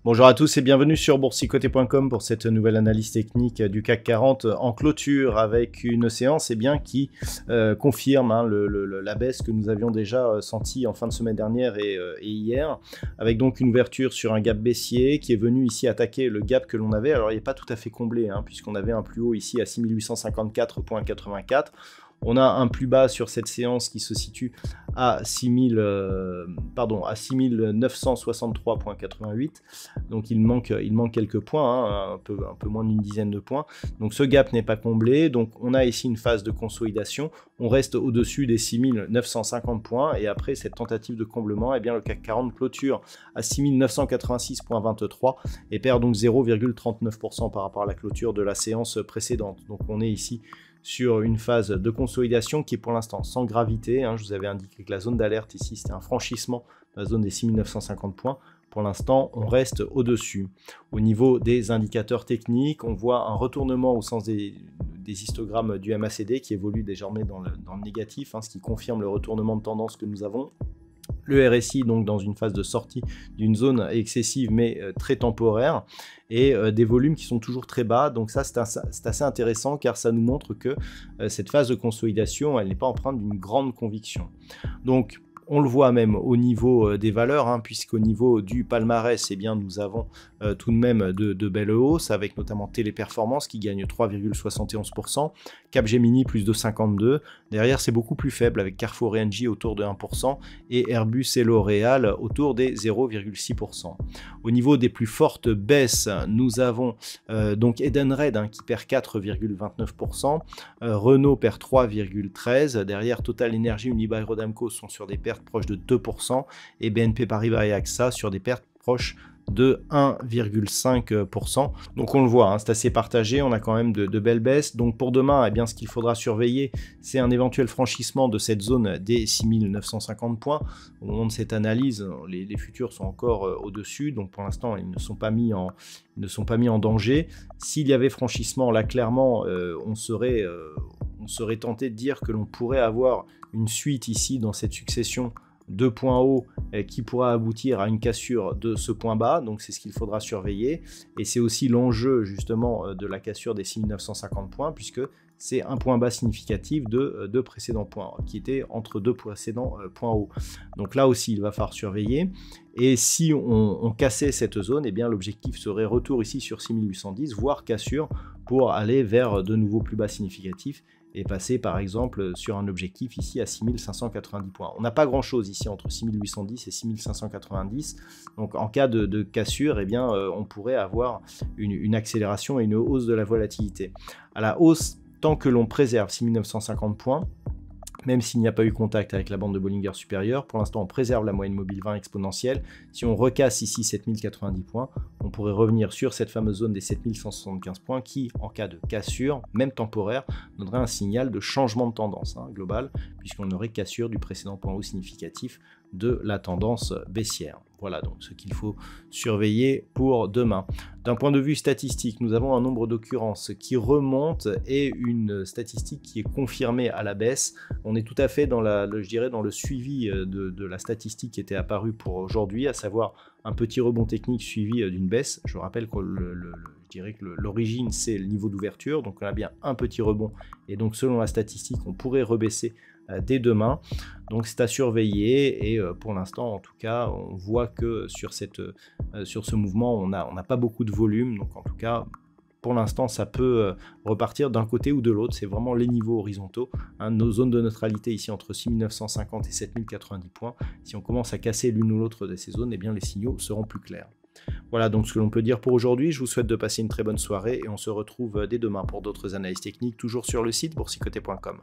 Bonjour à tous et bienvenue sur boursicoté.com pour cette nouvelle analyse technique du CAC 40 en clôture avec une séance qui confirme la baisse que nous avions déjà sentie en fin de semaine dernière et hier, avec donc une ouverture sur un gap baissier qui est venu ici attaquer le gap que l'on avait. Alors il n'est pas tout à fait comblé puisqu'on avait un plus haut ici à 6854,84. On a un plus bas sur cette séance qui se situe à 6963,88. Donc il manque quelques points, un peu moins d'une dizaine de points. Donc ce gap n'est pas comblé. Donc on a ici une phase de consolidation. On reste au-dessus des 6950 points. Et après cette tentative de comblement, le CAC 40 clôture à 6986,23 et perd donc 0,39% par rapport à la clôture de la séance précédente. Donc on est ici sur une phase de consolidation qui est pour l'instant sans gravité. Je vous avais indiqué que la zone d'alerte ici, c'était un franchissement de la zone des 6950 points. Pour l'instant, on reste au-dessus. Au niveau des indicateurs techniques, on voit un retournement au sens des histogrammes du MACD qui évolue désormais dans le négatif, ce qui confirme le retournement de tendance que nous avons. Le RSI donc dans une phase de sortie d'une zone excessive mais très temporaire et des volumes qui sont toujours très bas. Donc ça c'est assez intéressant car ça nous montre que cette phase de consolidation elle n'est pas empreinte d'une grande conviction. Donc on le voit même au niveau des valeurs, puisqu'au niveau du palmarès, nous avons tout de même de belles hausses, avec notamment Téléperformance qui gagne 3,71%, Capgemini plus de 52%, derrière c'est beaucoup plus faible avec Carrefour et Engie autour de 1%, et Airbus et L'Oréal autour des 0,6%. Au niveau des plus fortes baisses, nous avons donc Edenred qui perd 4,29%, Renault perd 3,13%, derrière Total Energy, Unibail Rodamco sont sur des pertes proches de 2% et BNP Paribas et AXA sur des pertes proches de 1,5%. Donc on le voit, c'est assez partagé, on a quand même de belles baisses. Donc pour demain, ce qu'il faudra surveiller, c'est un éventuel franchissement de cette zone des 6950 points. Au moment de cette analyse, les futurs sont encore au-dessus, donc pour l'instant, ils ne sont pas mis en danger. S'il y avait franchissement, là clairement, on serait tenté de dire que l'on pourrait avoir une suite ici dans cette succession de points hauts qui pourra aboutir à une cassure de ce point bas, donc c'est ce qu'il faudra surveiller, et c'est aussi l'enjeu justement de la cassure des 6950 points, puisque c'est un point bas significatif de deux précédents points, qui étaient entre deux précédents points hauts. Donc là aussi, il va falloir surveiller, et si on cassait cette zone, l'objectif serait retour ici sur 6810, voire cassure, pour aller vers de nouveaux plus bas significatifs, et passer par exemple sur un objectif ici à 6590 points. On n'a pas grand chose ici entre 6810 et 6590, donc en cas de cassure, on pourrait avoir une accélération et une hausse de la volatilité. À la hausse, tant que l'on préserve 6950 points, même s'il n'y a pas eu contact avec la bande de Bollinger supérieure, pour l'instant on préserve la moyenne mobile 20 exponentielle. Si on recasse ici 7090 points, on pourrait revenir sur cette fameuse zone des 7175 points qui, en cas de cassure, même temporaire, donnerait un signal de changement de tendance global, puisqu'on aurait cassure du précédent point haut significatif de la tendance baissière. Voilà donc ce qu'il faut surveiller pour demain. D'un point de vue statistique, nous avons un nombre d'occurrences qui remonte et une statistique qui est confirmée à la baisse. On est tout à fait dans le suivi de la statistique qui était apparue pour aujourd'hui, à savoir un petit rebond technique suivi d'une baisse. Je rappelle que l'origine c'est le niveau d'ouverture, donc on a bien un petit rebond et donc selon la statistique on pourrait rebaisser dès demain, donc c'est à surveiller et pour l'instant en tout cas on voit que sur ce mouvement on n'a pas beaucoup de volume, donc en tout cas pour l'instant ça peut repartir d'un côté ou de l'autre, c'est vraiment les niveaux horizontaux, nos zones de neutralité ici entre 6950 et 7090 points, si on commence à casser l'une ou l'autre de ces zones, les signaux seront plus clairs. Voilà donc ce que l'on peut dire pour aujourd'hui. Je vous souhaite de passer une très bonne soirée et on se retrouve dès demain pour d'autres analyses techniques, toujours sur le site boursicoté.com.